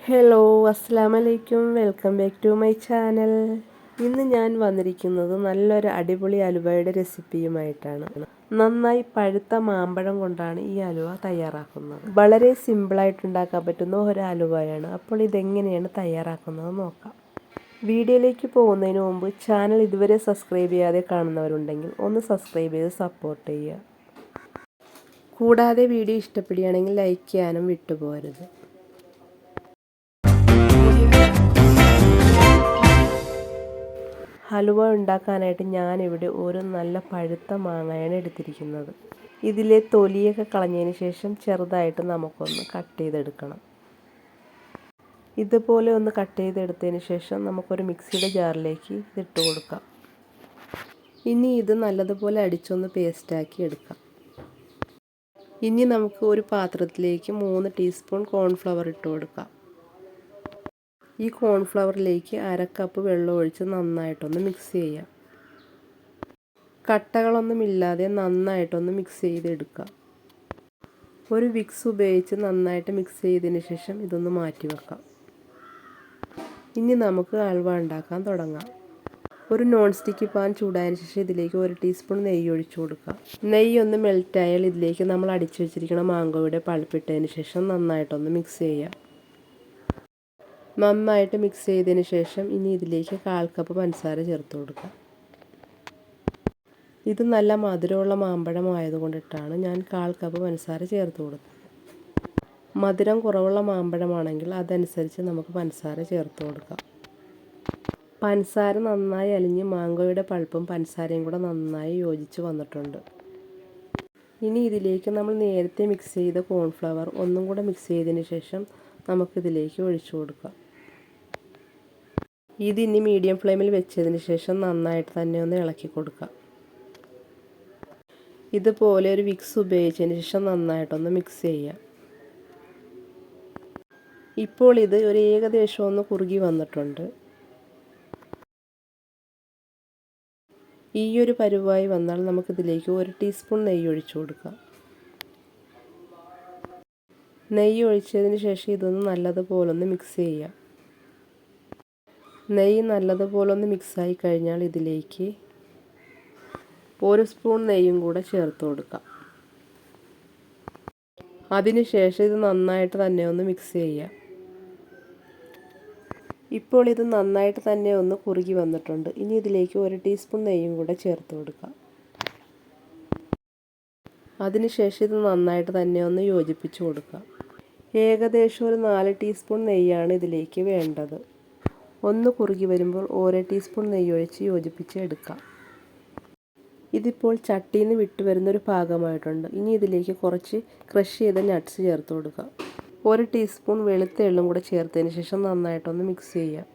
Hello അസ്സലാമു അലൈക്കും, welcome back to my channel. ഇന്ന് ഞാൻ വന്നിരിക്കുന്നത് നല്ലൊരു അടിപൊളി അലുവയുടെ റെസിപ്പിയുമായിട്ടാണ്. നന്നായി പഴുത്ത മാമ്പഴം കൊണ്ടാണ് ഈ അലുവ തയ്യാറാക്കുന്നത്. വളരെ സിമ്പിളായിട്ട് ഉണ്ടാക്കാൻ പറ്റുന്ന ഒരു അലുവയാണ്. അപ്പോൾ ഇതെങ്ങനെയാണ് തയ്യാറാക്കുന്നത് നോക്കാം. വീഡിയോയിലേക്ക് പോകുന്നതിന് മുമ്പ് ചാനൽ ഇതുവരെ സബ്സ്ക്രൈബ് ചെയ്യാതെ കാണുന്നവരുണ്ടെങ്കിൽ ഒന്ന് സബ്സ്ക്രൈബ് ചെയ്ത് സപ്പോർട്ട് ചെയ്യുക. കൂടാതെ വീഡിയോ ഇഷ്ടപ്പെടുകയാണെങ്കിൽ ലൈക്ക് ചെയ്യാനും വിട്ടുപോകരുത്. ഹലുവ ഉണ്ടാക്കാനായിട്ട് ഞാനിവിടെ ഒരു നല്ല പഴുത്ത മാങ്ങയാണ് എടുത്തിരിക്കുന്നത്. ഇതിലെ തൊലിയൊക്കെ കളഞ്ഞതിന് ശേഷം ചെറുതായിട്ട് നമുക്കൊന്ന് കട്ട് ചെയ്തെടുക്കണം. ഇതുപോലെ ഒന്ന് കട്ട് ചെയ്തെടുത്തതിന് ശേഷം നമുക്കൊരു മിക്സിയുടെ ജാറിലേക്ക് ഇതിട്ട് കൊടുക്കാം. ഇനി ഇത് നല്ലതുപോലെ അടിച്ചൊന്ന് പേസ്റ്റാക്കി എടുക്കാം. ഇനി നമുക്ക് ഒരു പാത്രത്തിലേക്ക് 3 ടീസ്പൂൺ കോൺഫ്ലവർ ഇട്ട് കൊടുക്കാം. ഈ കോൺഫ്ലവറിലേക്ക് 1/2 കപ്പ് വെള്ളം ഒഴിച്ച് നന്നായിട്ടൊന്ന് മിക്സ് ചെയ്യാം. കട്ടകളൊന്നുമില്ലാതെ നന്നായിട്ടൊന്ന് മിക്സ് ചെയ്തെടുക്കാം. ഒരു വിക്സ് ഉപയോഗിച്ച് നന്നായിട്ട് മിക്സ് ചെയ്തതിന് ശേഷം ഇതൊന്ന് മാറ്റി വെക്കാം. ഇനി നമുക്ക് ഹൽവ ഉണ്ടാക്കാൻ തുടങ്ങാം. ഒരു നോൺ സ്റ്റിക്ക് പാൻ ചൂടായതിനു ശേഷം ഇതിലേക്ക് 1 ടീസ്പൂൺ നെയ്യ് ഒഴിച്ചു കൊടുക്കാം. നെയ്യ് ഒന്ന് മെൽറ്റായാൽ ഇതിലേക്ക് നമ്മൾ അടിച്ചു വെച്ചിരിക്കുന്ന മാങ്കോയുടെ പൾപ്പിട്ടതിന് ശേഷം നന്നായിട്ടൊന്ന് മിക്സ് ചെയ്യാം. നന്നായിട്ട് മിക്സ് ചെയ്തതിന് ശേഷം ഇനി ഇതിലേക്ക് 1/4 കപ്പ് പഞ്ചസാര ചേർത്ത് കൊടുക്കാം. ഇത് നല്ല മധുരമുള്ള മാമ്പഴം ആയതുകൊണ്ടിട്ടാണ് ഞാൻ 1/4 കപ്പ് പഞ്ചസാര ചേർത്ത് കൊടുത്തത്. മധുരം കുറവുള്ള മാമ്പഴമാണെങ്കിൽ അതനുസരിച്ച് നമുക്ക് പഞ്ചസാര ചേർത്ത് കൊടുക്കാം. പഞ്ചസാര നന്നായി അലിഞ്ഞ് മാങ്കോയുടെ പൾപ്പും പഞ്ചസാരയും കൂടെ നന്നായി യോജിച്ച് വന്നിട്ടുണ്ട്. ഇനി ഇതിലേക്ക് നമ്മൾ നേരത്തെ മിക്സ് ചെയ്ത കോൺഫ്ലവർ ഒന്നും കൂടെ മിക്സ് ചെയ്തതിന് ശേഷം നമുക്കിതിലേക്ക് ഒഴിച്ചു കൊടുക്കാം. ഇതിനി മീഡിയം ഫ്ലെയിമിൽ വെച്ചതിന് ശേഷം നന്നായിട്ട് തന്നെ ഒന്ന് ഇളക്കി കൊടുക്കാം. ഇതുപോലെ ഒരു വിക്സ് ഉപയോഗിച്ചതിന് ശേഷം നന്നായിട്ടൊന്ന് മിക്സ് ചെയ്യാം. ഇപ്പോൾ ഇത് ഒരു ഏകദേശം ഒന്ന് കുറുകി വന്നിട്ടുണ്ട്. ഈ ഒരു പരുവായി വന്നാൽ നമുക്കിതിലേക്ക് 1 ടീസ്പൂൺ നെയ്യ് ഒഴിച്ചു കൊടുക്കാം. നെയ്യ് ഒഴിച്ചതിന് ശേഷം ഇതൊന്ന് നല്ലതുപോലെ ഒന്ന് മിക്സ് ചെയ്യാം. നെയ്യ് നല്ലതുപോലെ ഒന്ന് മിക്സായി കഴിഞ്ഞാൽ ഇതിലേക്ക് 1 സ്പൂൺ നെയ്യും കൂടെ ചേർത്ത് കൊടുക്കാം. അതിനുശേഷം ഇത് നന്നായിട്ട് തന്നെ ഒന്ന് മിക്സ് ചെയ്യാം. ഇപ്പോൾ ഇത് നന്നായിട്ട് തന്നെ ഒന്ന് കുറുകി വന്നിട്ടുണ്ട്. ഇനി ഇതിലേക്ക് 1 ടീസ്പൂൺ നെയ്യും കൂടെ ചേർത്ത് കൊടുക്കാം. അതിനുശേഷം ഇത് നന്നായിട്ട് തന്നെ ഒന്ന് യോജിപ്പിച്ച് കൊടുക്കാം. ഏകദേശം ഒരു 4 ടീസ്പൂൺ നെയ്യാണ് ഇതിലേക്ക് വേണ്ടത്. ഒന്ന് കുറുകി വരുമ്പോൾ 1 ടീസ്പൂൺ നെയ്യ് ഒഴിച്ച് യോജിപ്പിച്ച് എടുക്കാം. ഇതിപ്പോൾ ചട്ടിയിൽ നിന്ന് വിട്ട് വരുന്നൊരു പാകമായിട്ടുണ്ട്. ഇനി ഇതിലേക്ക് കുറച്ച് ക്രഷ് ചെയ്ത നട്ട്സ് ചേർത്ത് കൊടുക്കാം. 1 ടീസ്പൂൺ വെളുത്ത എള്ളും കൂടെ ചേർത്തതിന് ശേഷം നന്നായിട്ടൊന്ന് മിക്സ് ചെയ്യാം.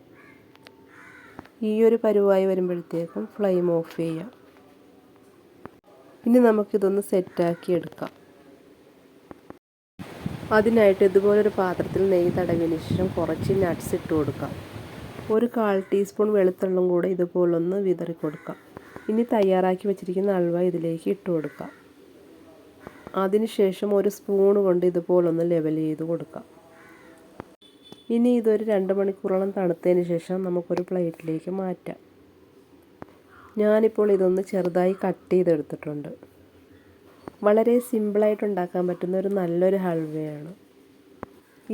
ഈ ഒരു പരുവായി വരുമ്പോഴത്തേക്കും ഫ്ലെയിം ഓഫ് ചെയ്യാം. ഇനി നമുക്കിതൊന്ന് സെറ്റാക്കി എടുക്കാം. അതിനായിട്ട് ഇതുപോലൊരു പാത്രത്തിൽ നെയ്യ് തടവിയതിന് ശേഷം കുറച്ച് നട്ട്സ് ഇട്ട് കൊടുക്കാം. ഒരു 1/4 ടീസ്പൂൺ വെളുത്തുള്ളും കൂടെ ഇതുപോലൊന്ന് വിതറി കൊടുക്കാം. ഇനി തയ്യാറാക്കി വെച്ചിരിക്കുന്ന ഹൽവ ഇതിലേക്ക് ഇട്ട് കൊടുക്കാം. അതിനുശേഷം ഒരു സ്പൂൺ കൊണ്ട് ഇതുപോലൊന്ന് ലെവൽ ചെയ്ത് കൊടുക്കാം. ഇനി ഇതൊരു 2 മണിക്കൂറോളം തണുത്തതിന് ശേഷം നമുക്കൊരു പ്ലേറ്റിലേക്ക് മാറ്റാം. ഞാനിപ്പോൾ ഇതൊന്ന് ചെറുതായി കട്ട് ചെയ്തെടുത്തിട്ടുണ്ട്. വളരെ സിമ്പിളായിട്ട് ഉണ്ടാക്കാൻ പറ്റുന്ന ഒരു നല്ലൊരു ഹൽവയാണ്.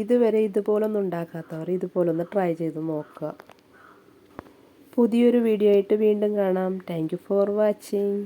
ഇതുവരെ ഇതുപോലൊന്നും ഉണ്ടാക്കാത്തവർ ഇതുപോലൊന്ന് ട്രൈ ചെയ്ത് നോക്കുക. പുതിയൊരു വീഡിയോ ആയിട്ട് വീണ്ടും കാണാം. Thank you for watching.